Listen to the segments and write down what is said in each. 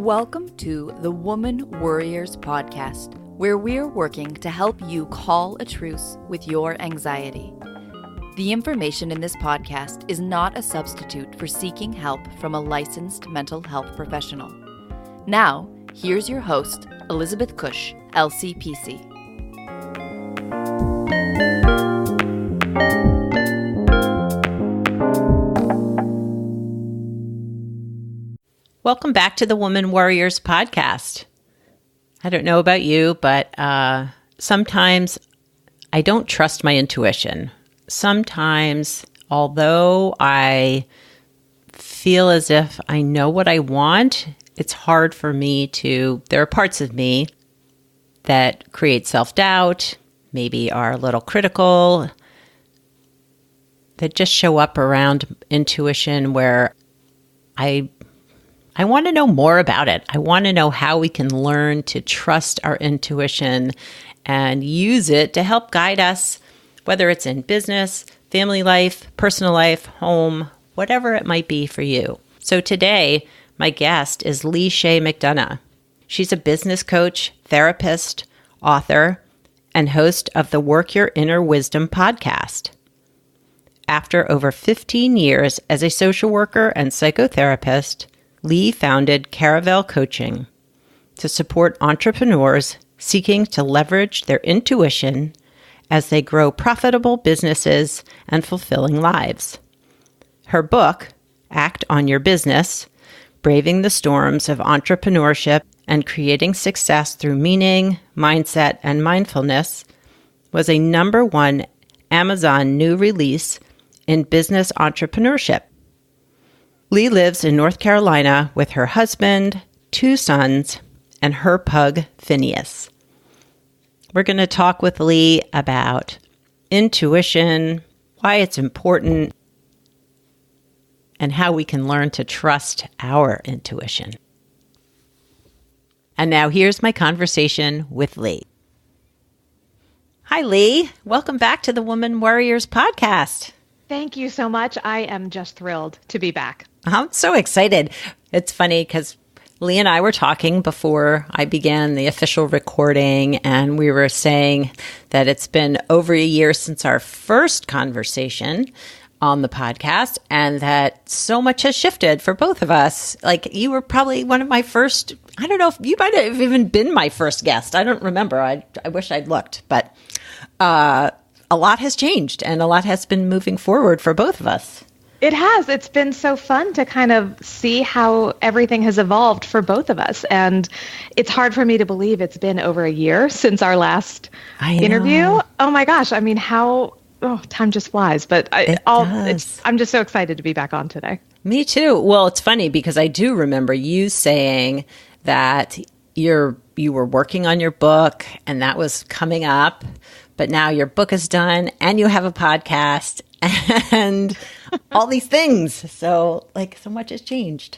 Welcome to the Woman Worriers podcast, where we're working to help you call a truce with your anxiety. The information in this podcast is not a substitute for seeking help from a licensed mental health professional. Now, here's your host, Elizabeth Cush, LCPC. Welcome back to the Woman Worriers podcast. I don't know about you, but sometimes I don't trust my intuition. Sometimes, although I feel as if I know what I want, it's hard for me there are parts of me that create self-doubt, maybe are a little critical, that just show up around intuition where I want to know more about it. I want to know how we can learn to trust our intuition and use it to help guide us, whether it's in business, family life, personal life, home, whatever it might be for you. So today, my guest is Lee Chaix McDonough. She's a business coach, therapist, author, and host of the Work Your Inner Wisdom podcast. After over 15 years as a social worker and psychotherapist, Lee founded Caravel Coaching to support entrepreneurs seeking to leverage their intuition as they grow profitable businesses and fulfilling lives. Her book, Act on Your Business, Braving the Storms of Entrepreneurship and Creating Success Through Meaning, Mindset, and Mindfulness, was a #1 Amazon new release in business entrepreneurship. Lee lives in North Carolina with her husband, 2 sons, and her pug, Phineas. We're going to talk with Lee about intuition, why it's important, and how we can learn to trust our intuition. And now here's my conversation with Lee. Hi, Lee. Welcome back to the Woman Worriers podcast. Thank you so much. I am just thrilled to be back. I'm so excited. It's funny because Lee and I were talking before I began the official recording, and we were saying that it's been over a year since our first conversation on the podcast, and that so much has shifted for both of us. Like, you were probably one of my first, I don't know if you might have even been my first guest. I don't remember. I wish I'd looked, but a lot has changed and a lot has been moving forward for both of us. It has. It's been so fun to kind of see how everything has evolved for both of us. And it's hard for me to believe it's been over a year since our last interview. Oh my gosh. I mean, time just flies. But I'm just so excited to be back on today. Me too. Well, it's funny because I do remember you saying that you were working on your book and that was coming up, but now your book is done and you have a podcast and all these things. So so much has changed.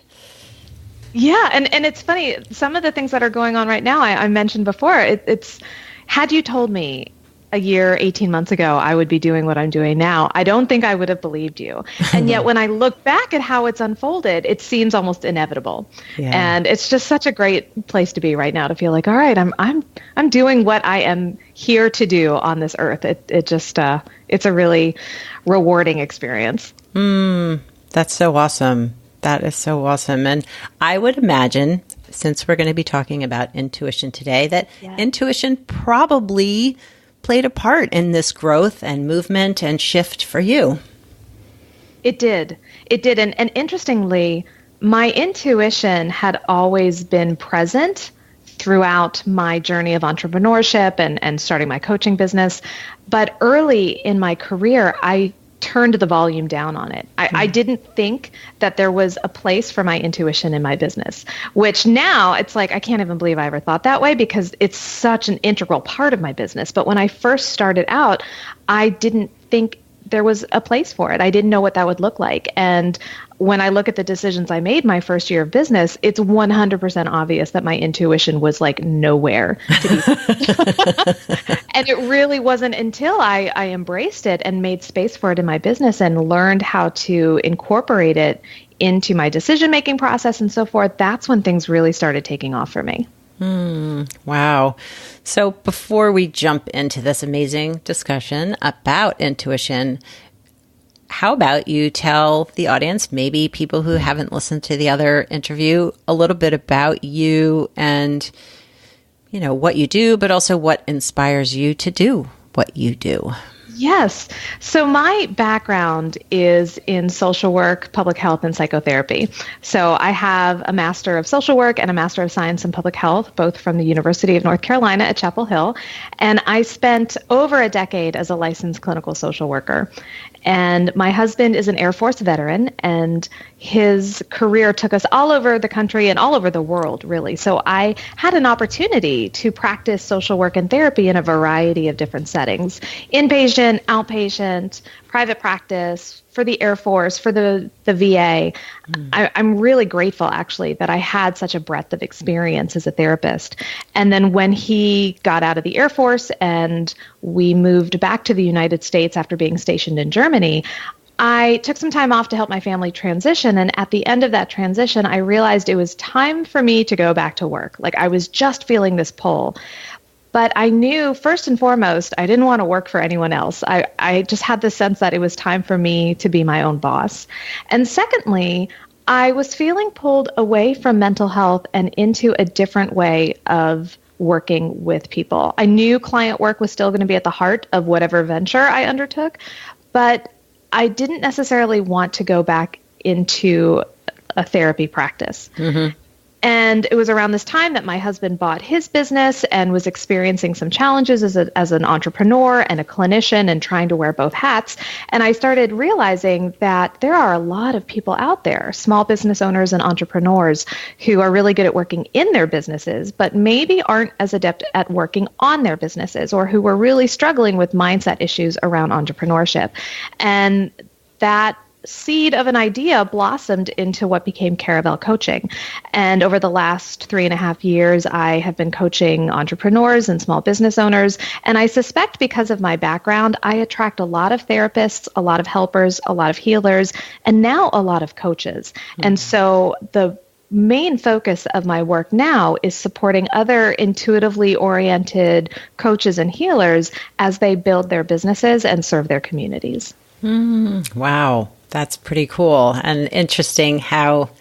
Yeah. And it's funny. Some of the things that are going on right now, I mentioned before, it's had you told me a year, 18 months ago, I would be doing what I'm doing now, I don't think I would have believed you. And yet when I look back at how it's unfolded, it seems almost inevitable. Yeah. And it's just such a great place to be right now, to feel like, all right, I'm doing what I am here to do on this earth. It's a really rewarding experience. That's so awesome. That is so awesome. And I would imagine, since we're going to be talking about intuition today, that intuition probably played a part in this growth and movement and shift for you. It did. And interestingly, my intuition had always been present throughout my journey of entrepreneurship and starting my coaching business. But early in my career, I turned the volume down on it. I didn't think that there was a place for my intuition in my business, which now it's like, I can't even believe I ever thought that way because it's such an integral part of my business. But when I first started out, I didn't think there was a place for it. I didn't know what that would look like. And when I look at the decisions I made my first year of business, it's 100% obvious that my intuition was like nowhere to be. And it really wasn't until I embraced it and made space for it in my business and learned how to incorporate it into my decision-making process and so forth, that's when things really started taking off for me. Wow. So before we jump into this amazing discussion about intuition, how about you tell the audience, maybe people who haven't listened to the other interview, a little bit about you and, what you do, but also what inspires you to do what you do. Yes. So my background is in social work, public health, and psychotherapy. So I have a Master of Social Work and a Master of Science in Public Health, both from the University of North Carolina at Chapel Hill. And I spent over a decade as a licensed clinical social worker. And my husband is an Air Force veteran, and his career took us all over the country and all over the world, really. So I had an opportunity to practice social work and therapy in a variety of different settings: inpatient, outpatient, private practice, for the Air Force, for the VA. I'm really grateful, actually, that I had such a breadth of experience as a therapist. And then when he got out of the Air Force and we moved back to the United States after being stationed in Germany, I took some time off to help my family transition. And at the end of that transition, I realized it was time for me to go back to work. Like, I was just feeling this pull. But I knew, first and foremost, I didn't want to work for anyone else. I just had the sense that it was time for me to be my own boss. And secondly, I was feeling pulled away from mental health and into a different way of working with people. I knew client work was still going to be at the heart of whatever venture I undertook, but I didn't necessarily want to go back into a therapy practice. Mm-hmm. And it was around this time that my husband bought his business and was experiencing some challenges as an entrepreneur and a clinician and trying to wear both hats. And I started realizing that there are a lot of people out there, small business owners and entrepreneurs, who are really good at working in their businesses, but maybe aren't as adept at working on their businesses, or who were really struggling with mindset issues around entrepreneurship. And that seed of an idea blossomed into what became Caravel Coaching. And over the last 3.5 years, I have been coaching entrepreneurs and small business owners. And I suspect because of my background, I attract a lot of therapists, a lot of helpers, a lot of healers, and now a lot of coaches. Mm-hmm. And so the main focus of my work now is supporting other intuitively oriented coaches and healers as they build their businesses and serve their communities. Wow. That's pretty cool and interesting how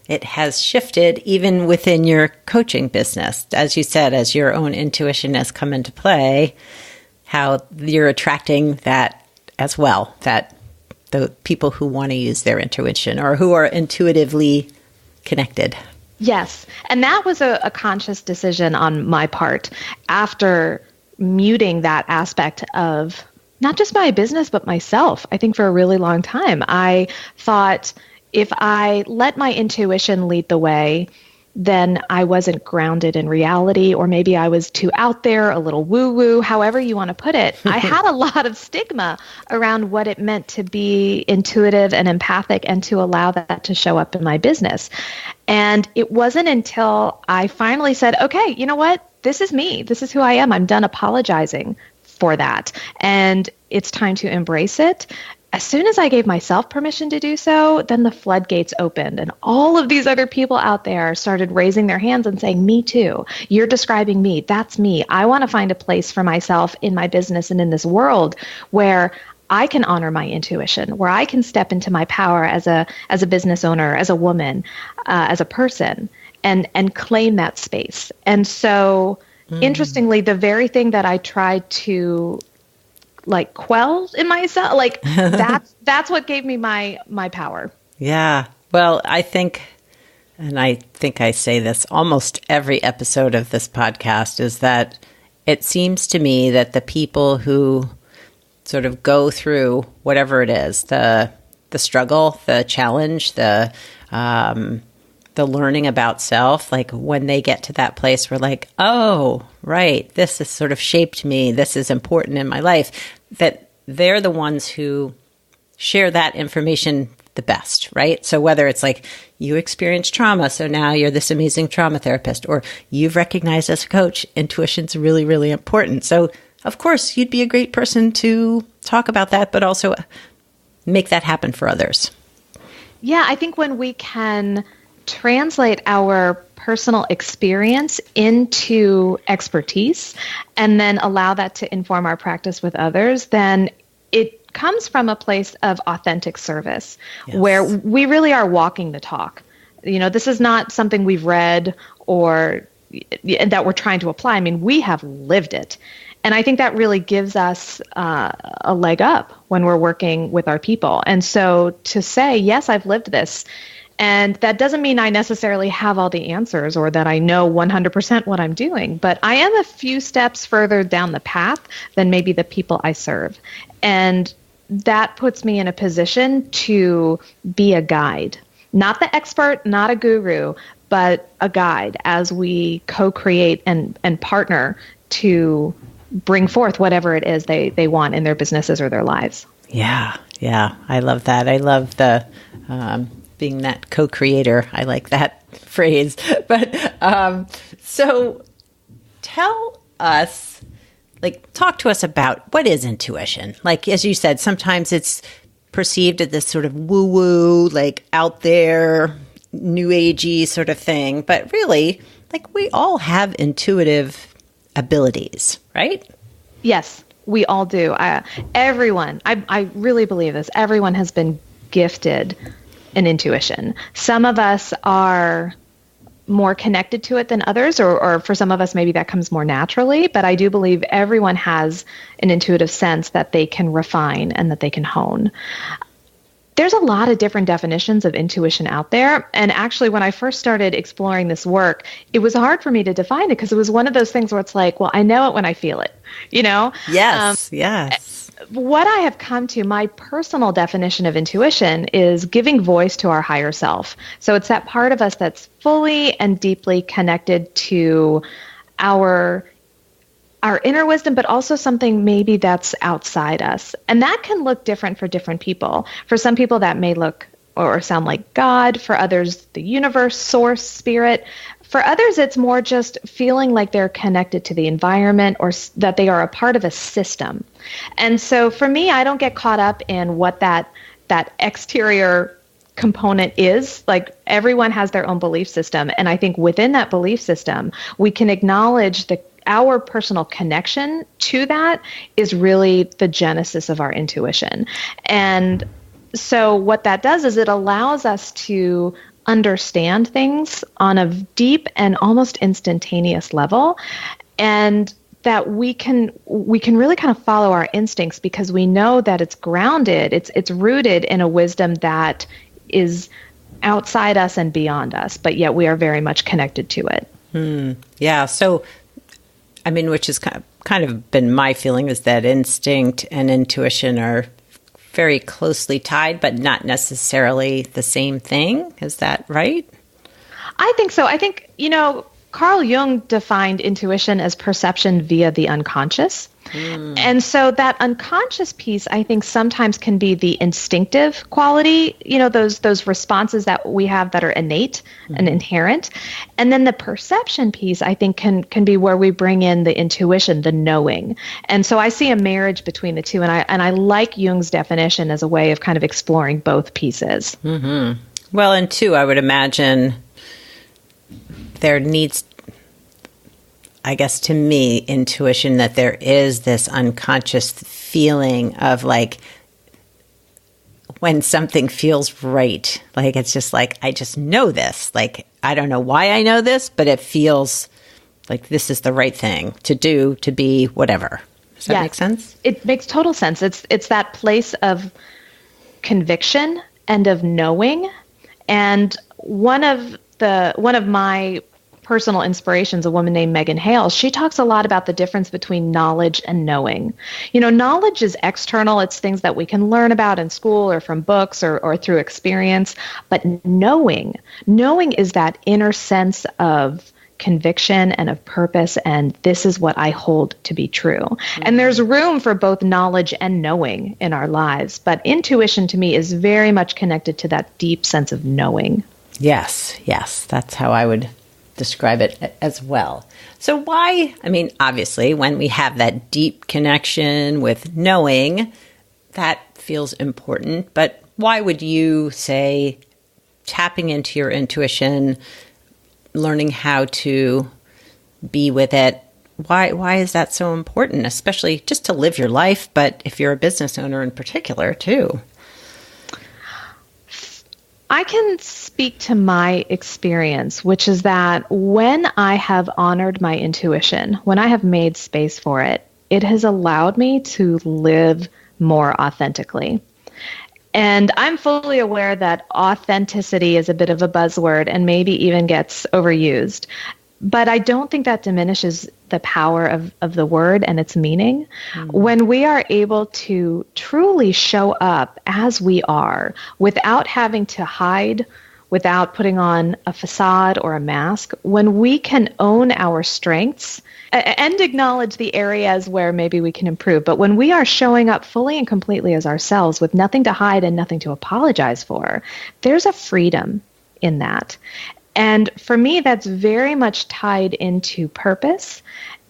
it has shifted even within your coaching business. As you said, as your own intuition has come into play, how you're attracting that as well, that the people who want to use their intuition or who are intuitively connected. Yes. And that was a conscious decision on my part after muting that aspect of not just my business, but myself. I think for a really long time, I thought if I let my intuition lead the way, then I wasn't grounded in reality, or maybe I was too out there, a little woo-woo, however you want to put it. I had a lot of stigma around what it meant to be intuitive and empathic and to allow that to show up in my business. And it wasn't until I finally said, okay, you know what? This is me. This is who I am. I'm done apologizing for that. And it's time to embrace it. As soon as I gave myself permission to do so, then the floodgates opened and all of these other people out there started raising their hands and saying, me too. You're describing me. That's me. I want to find a place for myself in my business and in this world where I can honor my intuition, where I can step into my power as a business owner, as a woman, as a person, and claim that space. And so interestingly, the very thing that I tried to quell in myself, that's what gave me my power. Yeah. Well, I think I say this almost every episode of this podcast, is that it seems to me that the people who sort of go through whatever it is, the struggle, the challenge, the learning about self, when they get to that place where oh, right, this has sort of shaped me, this is important in my life, that they're the ones who share that information the best, right? So whether it's you experienced trauma, so now you're this amazing trauma therapist, or you've recognized as a coach, intuition's really, really important. So of course, you'd be a great person to talk about that, but also make that happen for others. Yeah, I think when we can translate our personal experience into expertise and then allow that to inform our practice with others, then it comes from a place of authentic service where we really are walking the talk. This is not something we've read or that we're trying to apply. I mean, we have lived it. And I think that really gives us a leg up when we're working with our people. And so to say, yes, I've lived this, and that doesn't mean I necessarily have all the answers or that I know 100% what I'm doing, but I am a few steps further down the path than maybe the people I serve. And that puts me in a position to be a guide, not the expert, not a guru, but a guide as we co-create and partner to bring forth whatever it is they want in their businesses or their lives. Yeah. I love that. I love the being that co-creator. I like that phrase. But so tell us, talk to us about what is intuition? As you said, sometimes it's perceived as this sort of woo-woo, out there, new agey sort of thing. But really, we all have intuitive abilities, right? Yes, we all do. Everyone, I really believe this, everyone has been gifted an intuition. Some of us are more connected to it than others, or for some of us, maybe that comes more naturally. But I do believe everyone has an intuitive sense that they can refine and that they can hone. There's a lot of different definitions of intuition out there. And actually, when I first started exploring this work, it was hard for me to define it because it was one of those things where it's well, I know it when I feel it, Yes. What I have come to, my personal definition of intuition is giving voice to our higher self. So it's that part of us that's fully and deeply connected to our inner wisdom, but also something maybe that's outside us. And that can look different for different people. For some people, that may look or sound like God. For others, the universe, source, spirit. For others, it's more just feeling like they're connected to the environment or that they are a part of a system. And so for me, I don't get caught up in what that exterior component is. Everyone has their own belief system. And I think within that belief system, we can acknowledge our personal connection to that is really the genesis of our intuition. And so what that does is it allows us to understand things on a deep and almost instantaneous level, and that we can really kind of follow our instincts because we know that it's grounded, it's rooted in a wisdom that is outside us and beyond us, but yet we are very much connected to it. Yeah. So, which is kind of been my feeling is that instinct and intuition are very closely tied, but not necessarily the same thing. Is that right? I think so. I think, Carl Jung defined intuition as perception via the unconscious. And so that unconscious piece, I think, sometimes can be the instinctive quality, those responses that we have that are innate and inherent. And then the perception piece, I think, can be where we bring in the intuition, the knowing. And so I see a marriage between the two. And I like Jung's definition as a way of kind of exploring both pieces. Mm-hmm. Well, and two, I would imagine there needs, I guess, to me, intuition that there is this unconscious feeling of when something feels right. It's just I just know this. I don't know why I know this, but it feels like this is the right thing to do, to be, whatever. Does that make sense? It makes total sense. It's that place of conviction and of knowing. And one of my personal inspirations, a woman named Megan Hale, she talks a lot about the difference between knowledge and knowing. Knowledge is external. It's things that we can learn about in school or from books or through experience. But knowing is that inner sense of conviction and of purpose, and this is what I hold to be true. Mm-hmm. And there's room for both knowledge and knowing in our lives. But intuition to me is very much connected to that deep sense of knowing. Yes, that's how I would describe it as well. So why, obviously, when we have that deep connection with knowing, that feels important, but why would you say tapping into your intuition, learning how to be with it. Why is that so important, especially just to live your life, but if you're a business owner in particular too? I can speak to my experience, which is that when I have honored my intuition, when I have made space for it, it has allowed me to live more authentically. And I'm fully aware that authenticity is a bit of a buzzword and maybe even gets overused. But I don't think that diminishes the power of the word and its meaning. When we are able to truly show up as we are without having to hide, without putting on a facade or a mask, when we can own our strengths and acknowledge the areas where maybe we can improve, but when we are showing up fully and completely as ourselves with nothing to hide and nothing to apologize for, there's a freedom in that. And for me, that's very much tied into purpose,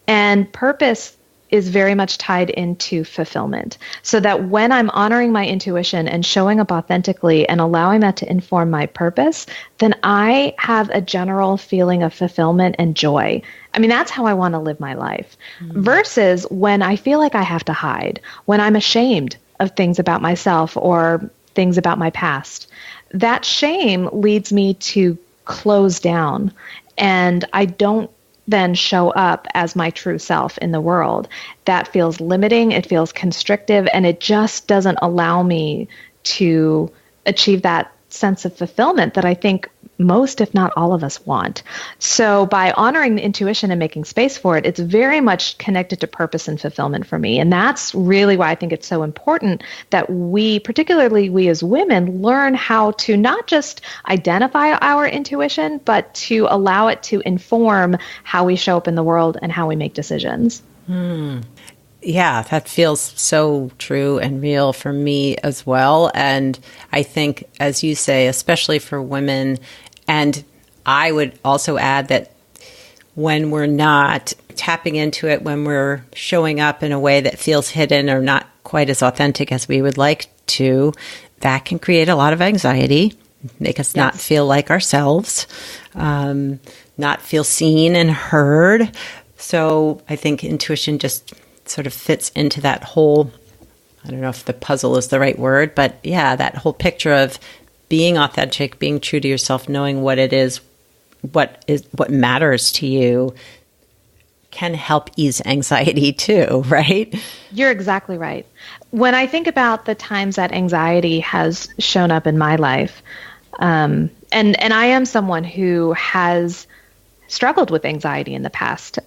and purpose is very much tied into fulfillment. So that when I'm honoring my intuition and showing up authentically and allowing that to inform my purpose, then I have a general feeling of fulfillment and joy. I mean, that's how I want to live my life. Versus when I feel like I have to hide, when I'm ashamed of things about myself or things about my past. That shame leads me to close down, and I don't then show up as my true self in the world. That feels limiting, it feels constrictive, and it just doesn't allow me to achieve that sense of fulfillment that I think most, if not all of us want. So by honoring the intuition and making space for it, it's very much connected to purpose and fulfillment for me. And that's really why I think it's so important that we, particularly we as women, learn how to not just identify our intuition, but to allow it to inform how we show up in the world and how we make decisions. Yeah, that feels so true and real for me as well. And I think, as you say, especially for women, and I would also add that when we're not tapping into it, when we're showing up in a way that feels hidden or not quite as authentic as we would like to, that can create a lot of anxiety, make us not feel like ourselves, not feel seen and heard. So I think intuition just sort of fits into that whole, I don't know if the puzzle is the right word, but yeah, that whole picture of being authentic, being true to yourself, knowing what it is, what matters to you, can help ease anxiety too, right? You're exactly right. When I think about the times that anxiety has shown up in my life, and I am someone who has struggled with anxiety in the past.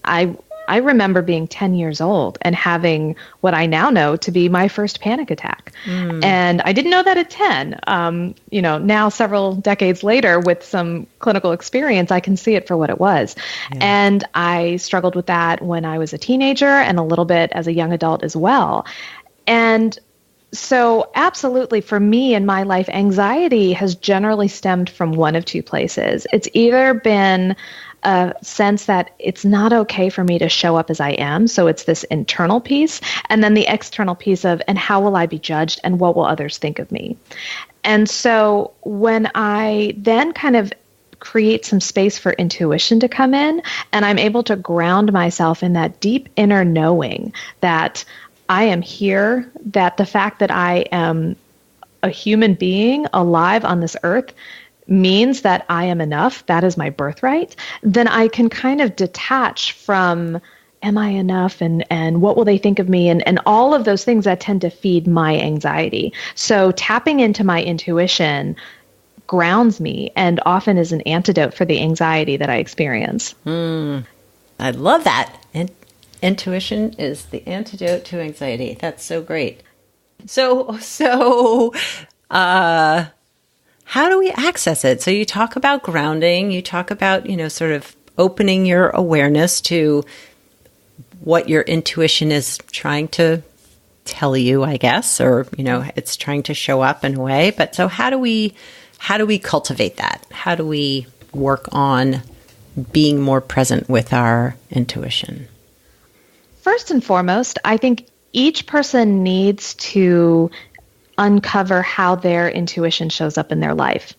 I remember being 10 years old and having what I now know to be my first panic attack. And I didn't know that at 10. Now several decades later with some clinical experience, I can see it for what it was. Yeah. And I struggled with that when I was a teenager and a little bit as a young adult as well. And so absolutely, for me in my life, anxiety has generally stemmed from one of two places. It's either been a sense that it's not okay for me to show up as I am. So it's this internal piece, and then the external piece of, and how will I be judged and what will others think of me? And so when I then kind of create some space for intuition to come in, and I'm able to ground myself in that deep inner knowing that I am here, that the fact that I am a human being alive on this earth means that I am enough, that is my birthright, then I can kind of detach from, am I enough, and what will they think of me, and all of those things that tend to feed my anxiety. So tapping into my intuition grounds me and often is an antidote for the anxiety that I experience. I love that. Intuition is the antidote to anxiety. That's so great. So, how do we access it? So you talk about grounding, you talk about, sort of opening your awareness to what your intuition is trying to tell you, I guess, or, it's trying to show up in a way. But so how do we cultivate that? How do we work on being more present with our intuition? First and foremost, I think each person needs to uncover how their intuition shows up in their life.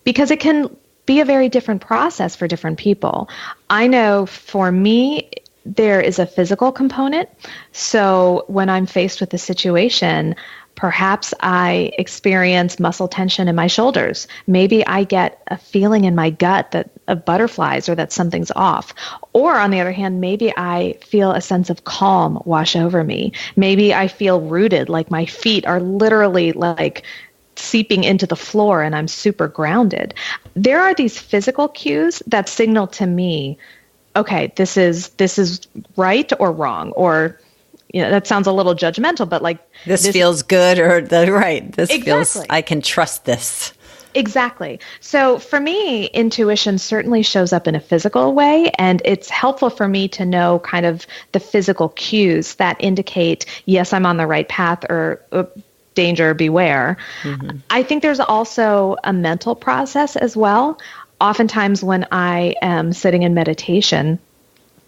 because it can be a very different process for different people. I know for me, there is a physical component. So when I'm faced with a situation, perhaps I experience muscle tension in my shoulders. Maybe I get a feeling in my gut that of butterflies or that something's off. Or on the other hand, maybe I feel a sense of calm wash over me. Maybe I feel rooted, like my feet are literally like seeping into the floor and I'm super grounded. There are these physical cues that signal to me, okay, this is right or wrong, or that sounds a little judgmental, but like this feels good, or this exactly. feels, I can trust this. Exactly. So for me, intuition certainly shows up in a physical way, and it's helpful for me to know kind of the physical cues that indicate, yes, I'm on the right path, or danger, beware. Mm-hmm. I think there's also a mental process as well. Oftentimes when I am sitting in meditation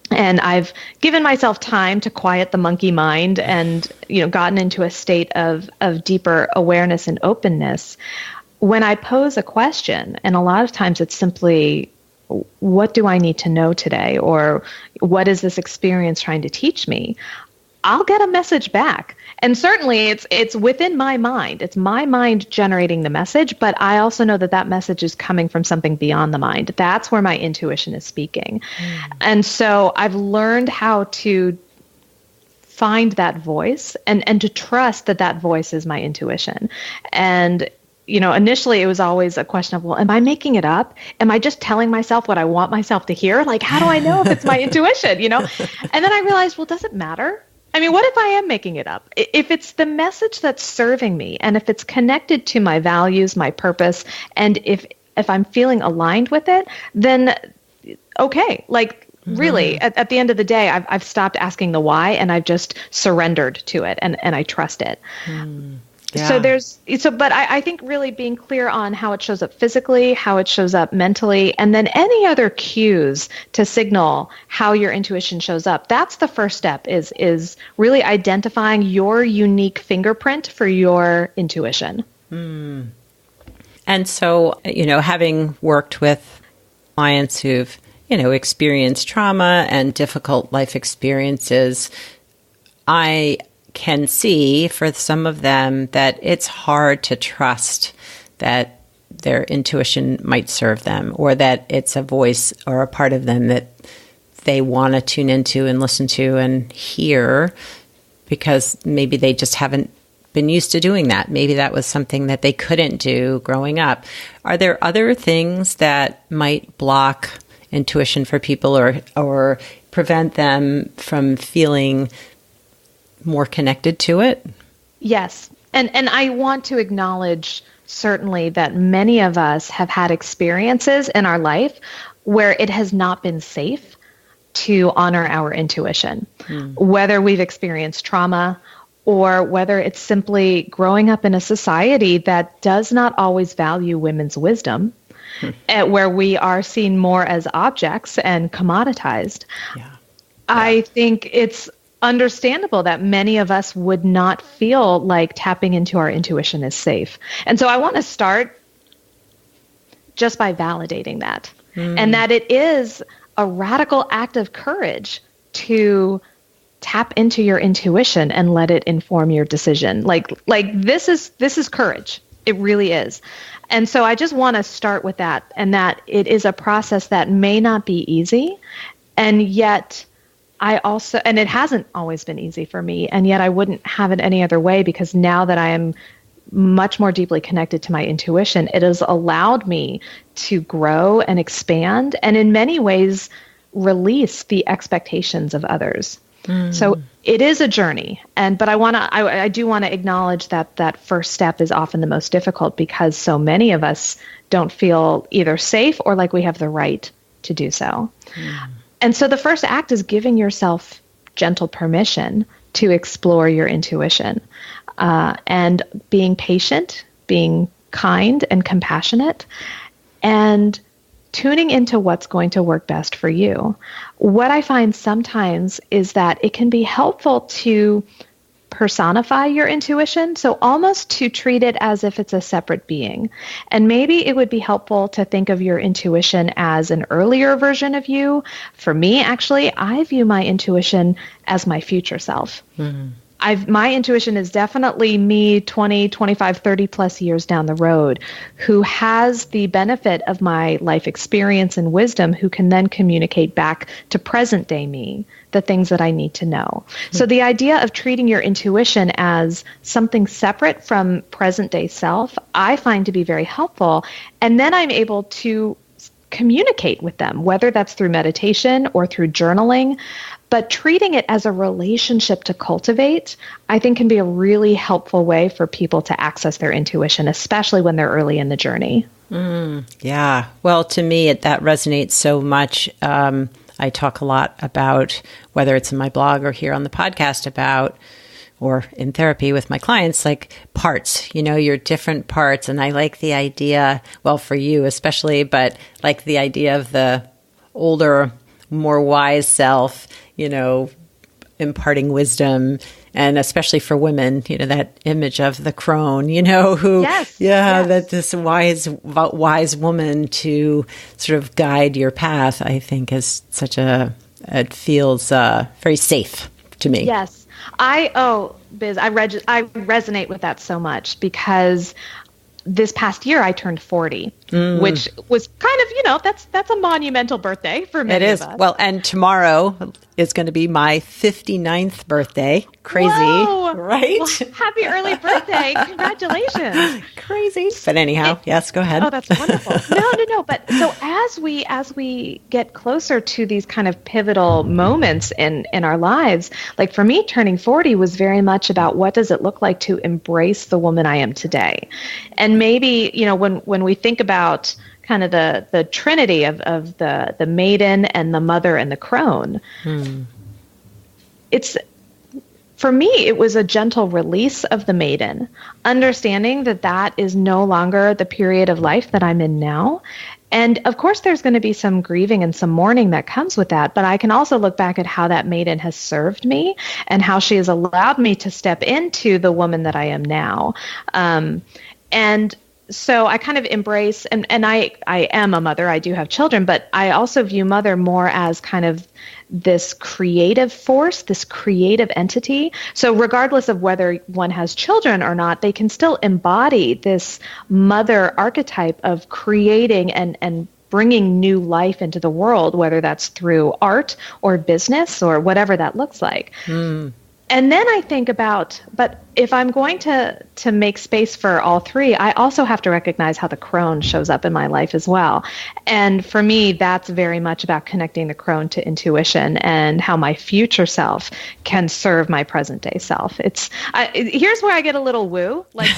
and I've given myself time to quiet the monkey mind and, gotten into a state of deeper awareness and openness, when I pose a question, and a lot of times it's simply, what do I need to know today? Or what is this experience trying to teach me? I'll get a message back. And certainly it's within my mind. It's my mind generating the message, but I also know that message is coming from something beyond the mind. That's where my intuition is speaking. And so I've learned how to find that voice and to trust that voice is my intuition. And initially it was always a question of, well, am I making it up? Am I just telling myself what I want myself to hear? Like, how do I know if it's my intuition, And then I realized, well, does it matter? I mean, what if I am making it up? If it's the message that's serving me, and if it's connected to my values, my purpose, and if I'm feeling aligned with it, then okay. Like, really, at the end of the day, I've stopped asking the why, and I've just surrendered to it, and I trust it. Yeah. But I think really being clear on how it shows up physically, how it shows up mentally, and then any other cues to signal how your intuition shows up. That's the first step, is really identifying your unique fingerprint for your intuition. And so, having worked with clients who've, experienced trauma and difficult life experiences, I can see for some of them that it's hard to trust that their intuition might serve them, or that it's a voice or a part of them that they want to tune into and listen to and hear, because maybe they just haven't been used to doing that. Maybe that was something that they couldn't do growing up. Are there other things that might block intuition for people, or prevent them from feeling more connected to it? Yes. And I want to acknowledge certainly that many of us have had experiences in our life where it has not been safe to honor our intuition, whether we've experienced trauma or whether it's simply growing up in a society that does not always value women's wisdom, where we are seen more as objects and commoditized. Yeah. I think it's understandable that many of us would not feel like tapping into our intuition is safe. And so I want to start just by validating that, and that it is a radical act of courage to tap into your intuition and let it inform your decision. Like this is courage. It really is. And so I just want to start with that, and that it is a process that may not be easy, and yet and it hasn't always been easy for me, and yet I wouldn't have it any other way, because now that I am much more deeply connected to my intuition, it has allowed me to grow and expand, and in many ways release the expectations of others. So it is a journey, but I do want to acknowledge that first step is often the most difficult, because so many of us don't feel either safe or like we have the right to do so. And so the first act is giving yourself gentle permission to explore your intuition, and being patient, being kind and compassionate, and tuning into what's going to work best for you. What I find sometimes is that it can be helpful to personify your intuition. So almost to treat it as if it's a separate being. And maybe it would be helpful to think of your intuition as an earlier version of you. For me, actually, I view my intuition as my future self. Mm-hmm. My intuition is definitely me 20, 25, 30 plus years down the road who has the benefit of my life experience and wisdom, who can then communicate back to present day me the things that I need to know. Mm-hmm. So the idea of treating your intuition as something separate from present day self, I find to be very helpful. And then I'm able to communicate with them, whether that's through meditation or through journaling. But treating it as a relationship to cultivate, I think, can be a really helpful way for people to access their intuition, especially when they're early in the journey. Yeah. Well, to me, that resonates so much. I talk a lot about, whether it's in my blog or here on the podcast, about, or in therapy with my clients, like parts, your different parts. And I like the idea, well, for you especially, but like the idea of the older, more wise self, imparting wisdom, and especially for women, that image of the crone, who, yes. That this wise woman to sort of guide your path, I think is it feels very safe to me. Yes. Biz, I resonate with that so much because this past year I turned 40, which was kind of, that's a monumental birthday for many of us. Well, and tomorrow is going to be my 59th birthday. Crazy, Whoa. Right? Well, happy early birthday. Congratulations. Crazy. But anyhow, yes, go ahead. Oh, that's wonderful. No. But so as we get closer to these kind of pivotal moments in our lives, like for me, turning 40 was very much about what does it look like to embrace the woman I am today. And maybe, when we think about kind of the trinity of the maiden and the mother and the crone, for me, it was a gentle release of the maiden, understanding that is no longer the period of life that I'm in now. And of course, there's going to be some grieving and some mourning that comes with that. But I can also look back at how that maiden has served me and how she has allowed me to step into the woman that I am now. And so I kind of embrace, and I am a mother, I do have children, but I also view mother more as kind of this creative force, this creative entity. So regardless of whether one has children or not, they can still embody this mother archetype of creating and bringing new life into the world, whether that's through art or business or whatever that looks like. And then I think about, but if I'm going to make space for all three, I also have to recognize how the crone shows up in my life as well. And for me, that's very much about connecting the crone to intuition and how my future self can serve my present day self. Here's where I get a little woo, like,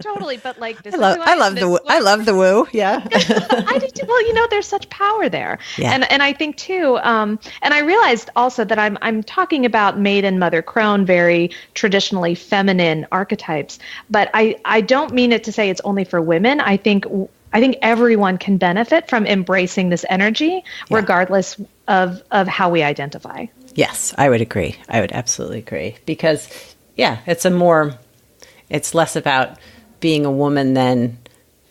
totally. But like, this I love the woo. Yeah. I do too. Well, there's such power there. Yeah. And I think too, and I realized also that I'm talking about maiden, mother, crone, very traditionally feminine archetypes, but I don't mean it to say it's only for women. I think everyone can benefit from embracing this energy, regardless of how we identify. Yes, I would agree. I would absolutely agree, because it's less about being a woman than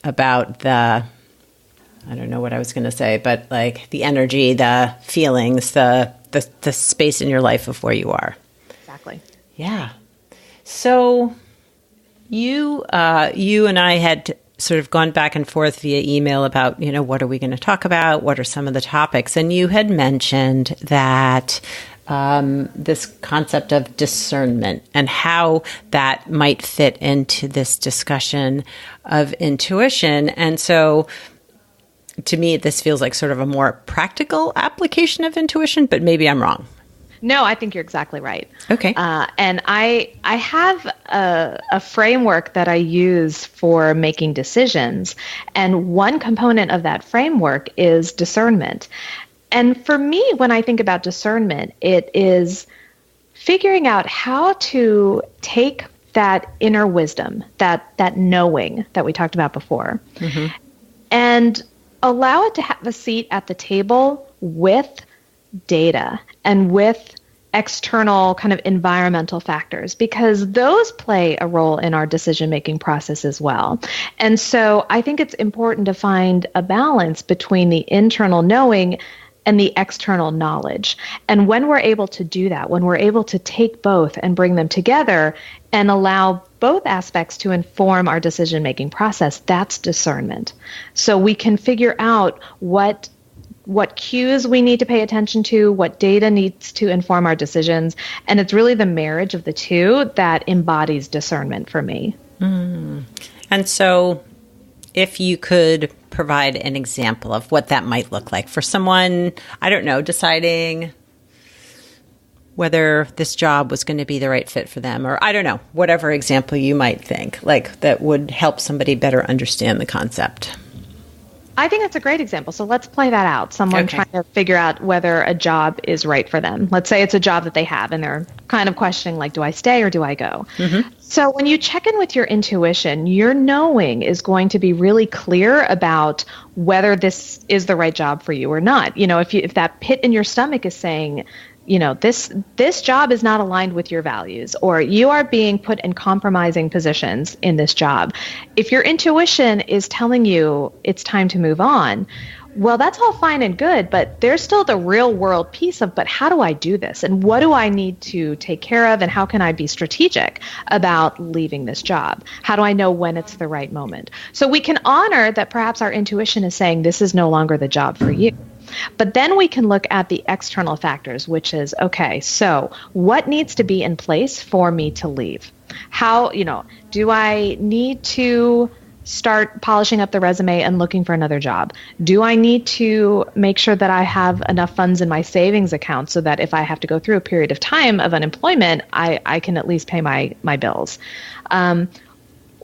about I don't know what I was going to say, but like the energy, the feelings, the space in your life of where you are. Exactly. Yeah. So you and I had sort of gone back and forth via email about, what are we going to talk about? What are some of the topics? And you had mentioned that this concept of discernment and how that might fit into this discussion of intuition. And so to me, this feels like sort of a more practical application of intuition, but maybe I'm wrong. No, I think you're exactly right. Okay. And I have a framework that I use for making decisions. And one component of that framework is discernment. And for me, when I think about discernment, it is figuring out how to take that inner wisdom, that knowing that we talked about before, and allow it to have a seat at the table with data and with external kind of environmental factors, because those play a role in our decision-making process as well. And so I think it's important to find a balance between the internal knowing and the external knowledge. And when we're able to do that, when we're able to take both and bring them together and allow both aspects to inform our decision-making process, that's discernment. So we can figure out what cues we need to pay attention to, what data needs to inform our decisions. And it's really the marriage of the two that embodies discernment for me. Mm. And so if you could provide an example of what that might look like for someone, I don't know, deciding whether this job was going to be the right fit for them, or I don't know, whatever example you might think, like that would help somebody better understand the concept. I think that's a great example. So let's play that out. Someone trying to figure out whether a job is right for them. Let's say it's a job that they have and they're kind of questioning, like, do I stay or do I go? Mm-hmm. So when you check in with your intuition, your knowing is going to be really clear about whether this is the right job for you or not. You know, if that pit in your stomach is saying, you know, this job is not aligned with your values, or you are being put in compromising positions in this job. If your intuition is telling you it's time to move on, well, that's all fine and good, but there's still the real world piece of, but how do I do this? And what do I need to take care of? And how can I be strategic about leaving this job? How do I know when it's the right moment? So we can honor that perhaps our intuition is saying this is no longer the job for you. But then we can look at the external factors, which is, okay, so what needs to be in place for me to leave? How, you know, do I need to start polishing up the resume and looking for another job? Do I need to make sure that I have enough funds in my savings account so that if I have to go through a period of time of unemployment, I can at least pay my bills?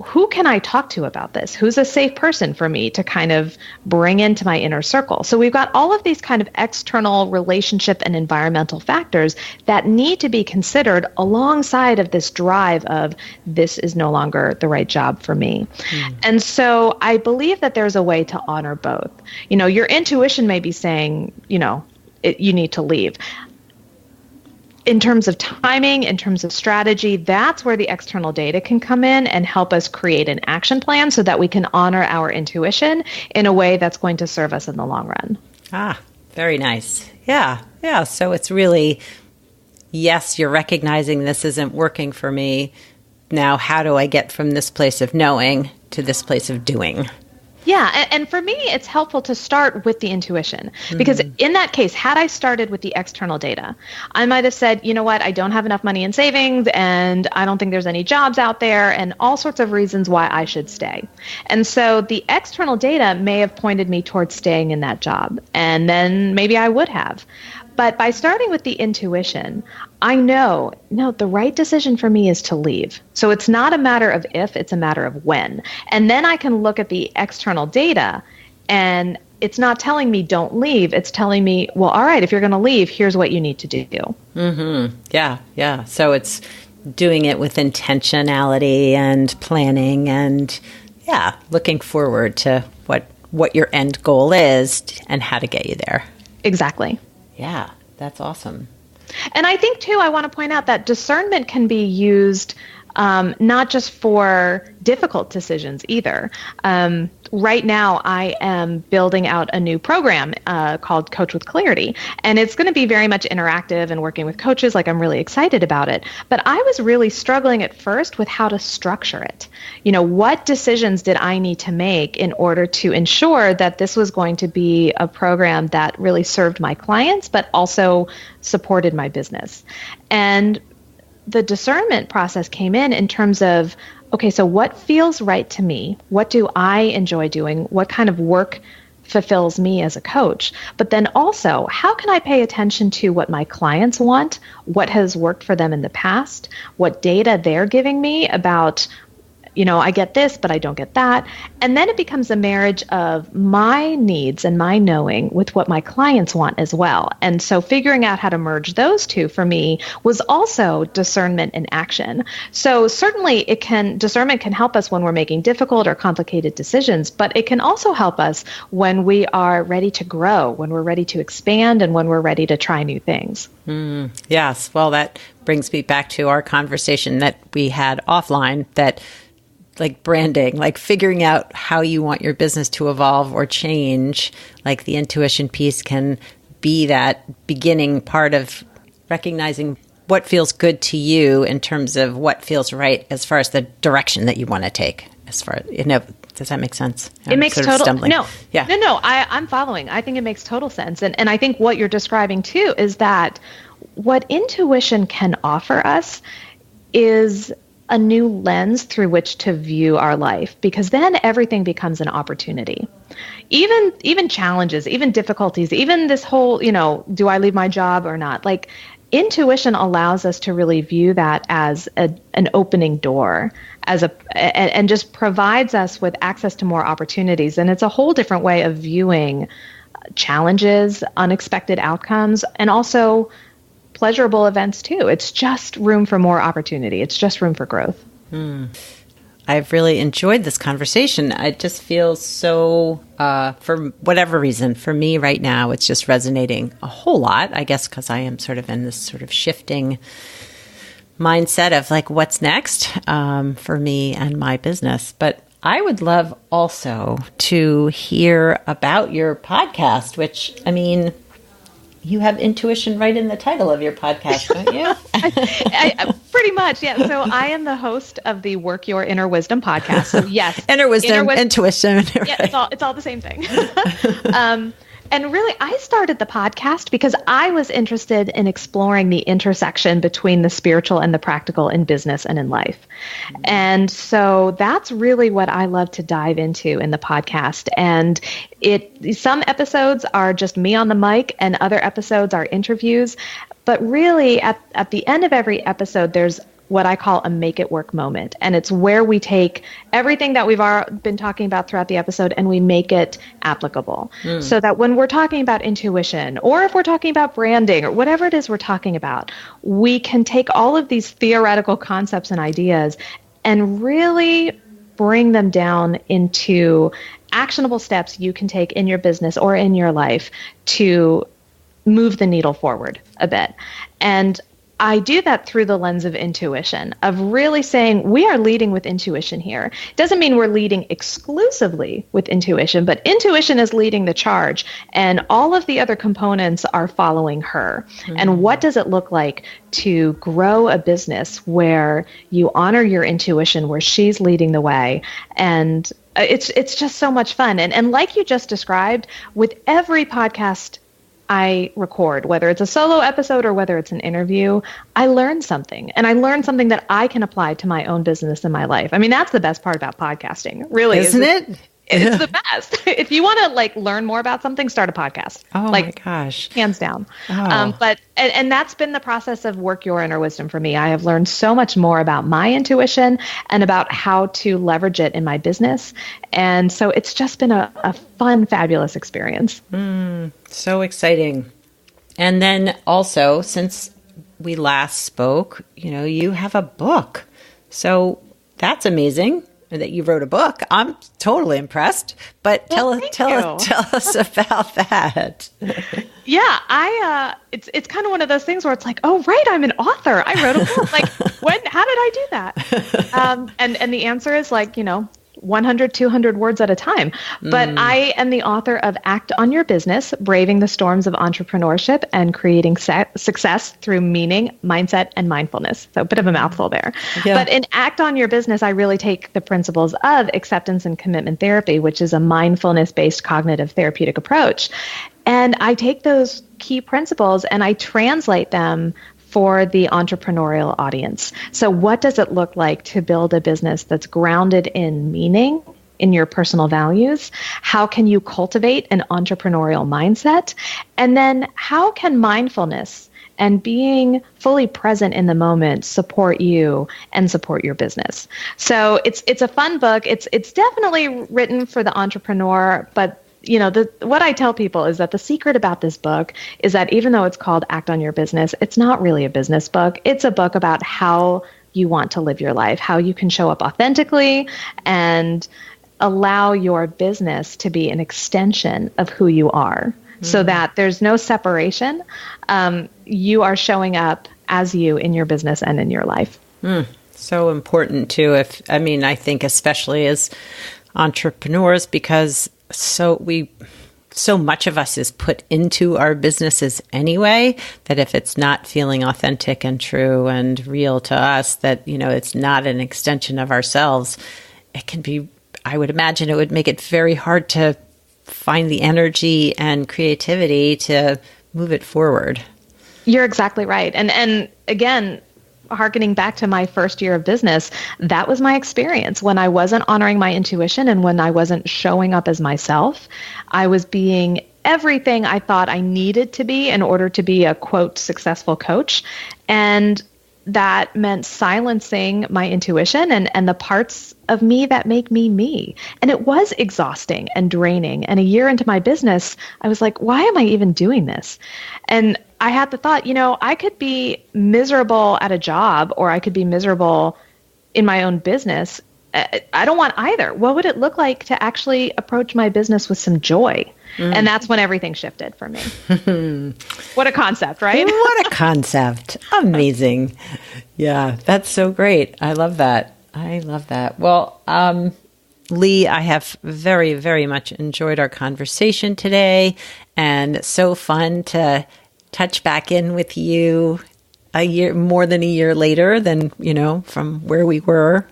Who can I talk to about this? Who's a safe person for me to kind of bring into my inner circle? So we've got all of these kind of external relationship and environmental factors that need to be considered alongside of this drive of this is no longer the right job for me. Mm. And so I believe that there's a way to honor both. You know, your intuition may be saying, you know, you need to leave. In terms of timing, in terms of strategy, that's where the external data can come in and help us create an action plan so that we can honor our intuition in a way that's going to serve us in the long run. Ah, very nice. Yeah. So it's really, yes, you're recognizing this isn't working for me. Now, how do I get from this place of knowing to this place of doing? Yeah, and for me, it's helpful to start with the intuition, because in that case, had I started with the external data, I might have said, you know what, I don't have enough money in savings and I don't think there's any jobs out there and all sorts of reasons why I should stay. And so the external data may have pointed me towards staying in that job, and then maybe I would have. But by starting with the intuition, I know, no, the right decision for me is to leave. So it's not a matter of if, it's a matter of when. And then I can look at the external data, and it's not telling me don't leave. It's telling me, well, all right, if you're going to leave, here's what you need to do. Mm-hmm. Yeah. So it's doing it with intentionality and planning and, looking forward to what your end goal is and how to get you there. Exactly. Yeah, that's awesome. And I think, too, I want to point out that discernment can be used not just for difficult decisions either. Right now, I am building out a new program called Coach with Clarity, and it's going to be very much interactive and working with coaches. Like, I'm really excited about it. But I was really struggling at first with how to structure it. You know, what decisions did I need to make in order to ensure that this was going to be a program that really served my clients, but also supported my business? And the discernment process came in terms of, okay, so what feels right to me? What do I enjoy doing? What kind of work fulfills me as a coach? But then also, how can I pay attention to what my clients want? What has worked for them in the past? What data they're giving me about, I get this, but I don't get that. And then it becomes a marriage of my needs and my knowing with what my clients want as well. And so figuring out how to merge those two for me was also discernment in action. So certainly discernment can help us when we're making difficult or complicated decisions, but it can also help us when we are ready to grow, when we're ready to expand, and when we're ready to try new things. Yes. Well, that brings me back to our conversation that we had offline, that like branding, like figuring out how you want your business to evolve or change, like the intuition piece can be that beginning part of recognizing what feels good to you in terms of what feels right as far as the direction that you want to take. As far does that make sense? It makes total no. I'm following. I think it makes total sense, and I think what you're describing too is that what intuition can offer us is a new lens through which to view our life, because then everything becomes an opportunity. Even challenges, even difficulties, even this whole, do I leave my job or not? Like, intuition allows us to really view that as an opening door, and just provides us with access to more opportunities. And it's a whole different way of viewing challenges, unexpected outcomes, and also pleasurable events too. It's just room for more opportunity. It's just room for growth. I've really enjoyed this conversation. It just feels so, for whatever reason, for me right now, it's just resonating a whole lot, I guess, because I am sort of in this sort of shifting mindset of like, what's next for me and my business. But I would love also to hear about your podcast, which, I mean, you have intuition right in the title of your podcast, don't you? I pretty much, yeah. So I am the host of the Work Your Inner Wisdom podcast. So yes, intuition. Right. Yeah, it's all the same thing. And really, I started the podcast because I was interested in exploring the intersection between the spiritual and the practical in business and in life. And so that's really what I love to dive into in the podcast. And some episodes are just me on the mic and other episodes are interviews. But really, at the end of every episode, there's what I call a make it work moment. And it's where we take everything that we've been talking about throughout the episode and we make it applicable. So that when we're talking about intuition, or if we're talking about branding, or whatever it is we're talking about, we can take all of these theoretical concepts and ideas and really bring them down into actionable steps you can take in your business or in your life to move the needle forward a bit. And I do that through the lens of intuition, of really saying we are leading with intuition here. Doesn't mean we're leading exclusively with intuition, but intuition is leading the charge and all of the other components are following her. And what does it look like to grow a business where you honor your intuition, where she's leading the way? And it's just so much fun. And like you just described, with every podcast I record, whether it's a solo episode or whether it's an interview, I learn something. And I learn something that I can apply to my own business and my life. I mean, that's the best part about podcasting, really. Isn't it? It's the best. If you want to learn more about something, start a podcast. Oh my gosh. Hands down. Oh. But that's been the process of Work Your Inner Wisdom for me. I have learned so much more about my intuition and about how to leverage it in my business. And so it's just been a fun, fabulous experience. So exciting. And then also, since we last spoke, you have a book. So that's amazing that you wrote a book. I'm totally impressed. But tell us about that. Yeah, it's kind of one of those things where it's like, oh, right, I'm an author. I wrote a book. How did I do that? And the answer is 100, 200 words at a time. But I am the author of Act on Your Business, Braving the Storms of Entrepreneurship and Creating Success Through Meaning, Mindset, and Mindfulness. So a bit of a mouthful there. Yeah. But in Act on Your Business, I really take the principles of acceptance and commitment therapy, which is a mindfulness-based cognitive therapeutic approach. And I take those key principles and I translate them for the entrepreneurial audience. So what does it look like to build a business that's grounded in meaning, in your personal values? How can you cultivate an entrepreneurial mindset? And then how can mindfulness and being fully present in the moment support you and support your business. So it's a fun book. It's definitely written for the entrepreneur, but what I tell people is that the secret about this book is that even though it's called Act on Your Business, it's not really a business book. It's a book about how you want to live your life, how you can show up authentically and allow your business to be an extension of who you are, so that there's no separation. You are showing up as you in your business and in your life. So important too. I think especially as entrepreneurs, because so much of us is put into our businesses anyway, that if it's not feeling authentic and true and real to us, that, it's not an extension of ourselves, it can be, I would imagine it would make it very hard to find the energy and creativity to move it forward. You're exactly right. And again, hearkening back to my first year of business, that was my experience. When I wasn't honoring my intuition and when I wasn't showing up as myself, I was being everything I thought I needed to be in order to be a, quote, successful coach. And that meant silencing my intuition and the parts of me that make me me. And it was exhausting and draining. And a year into my business, I was like, why am I even doing this? And I had the thought, I could be miserable at a job or I could be miserable in my own business. I don't want either. What would it look like to actually approach my business with some joy? And that's when everything shifted for me. What a concept, right? What a concept. Amazing. Yeah, that's so great. I love that. Well, Lee, I have very, very much enjoyed our conversation today, and so fun to touch back in with you more than a year later than, from where we were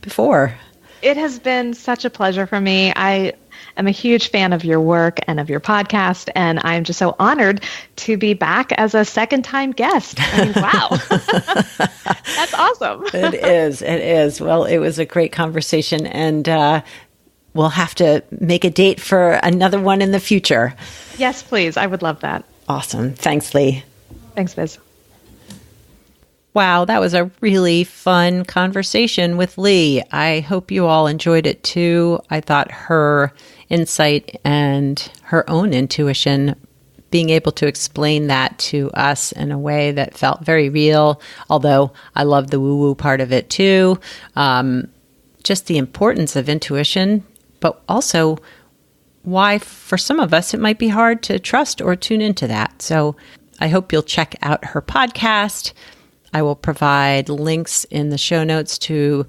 before. It has been such a pleasure for me. I am a huge fan of your work and of your podcast, and I'm just so honored to be back as a second-time guest. Wow. That's awesome. It is. Well, it was a great conversation, and we'll have to make a date for another one in the future. Yes, please. I would love that. Awesome. Thanks, Lee. Thanks, Biz. Wow, that was a really fun conversation with Lee. I hope you all enjoyed it too. I thought her insight and her own intuition, being able to explain that to us in a way that felt very real, although I love the woo-woo part of it too. Just the importance of intuition, but also why for some of us it might be hard to trust or tune into that. So I hope you'll check out her podcast. I will provide links in the show notes to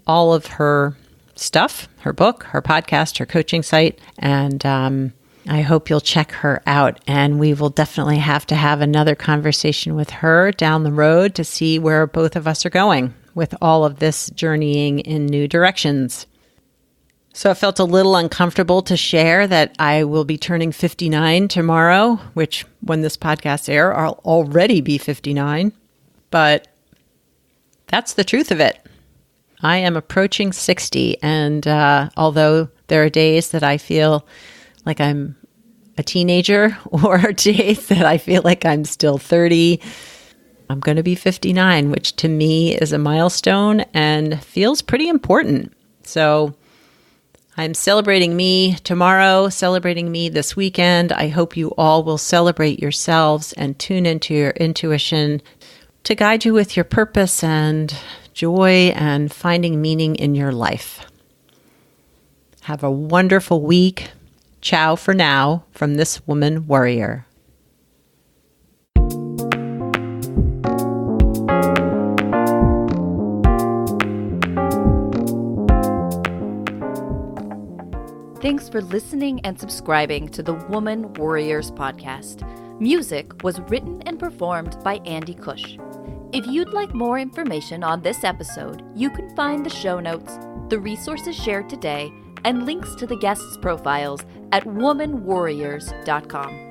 all of her stuff, her book, her podcast, her coaching site, and I hope you'll check her out. And we will definitely have to have another conversation with her down the road to see where both of us are going with all of this journeying in new directions. So I felt a little uncomfortable to share that I will be turning 59 tomorrow, which when this podcast airs, I'll already be 59. But that's the truth of it. I am approaching 60, and although there are days that I feel like I'm a teenager or days that I feel like I'm still 30, I'm going to be 59, which to me is a milestone and feels pretty important. So I'm celebrating me tomorrow, celebrating me this weekend. I hope you all will celebrate yourselves and tune into your intuition to guide you with your purpose and joy and finding meaning in your life. Have a wonderful week. Ciao for now from this Woman Worrier. Thanks for listening and subscribing to the Woman Worriers podcast. Music was written and performed by Andy Cush. If you'd like more information on this episode, you can find the show notes, the resources shared today, and links to the guests' profiles at womanworriers.com.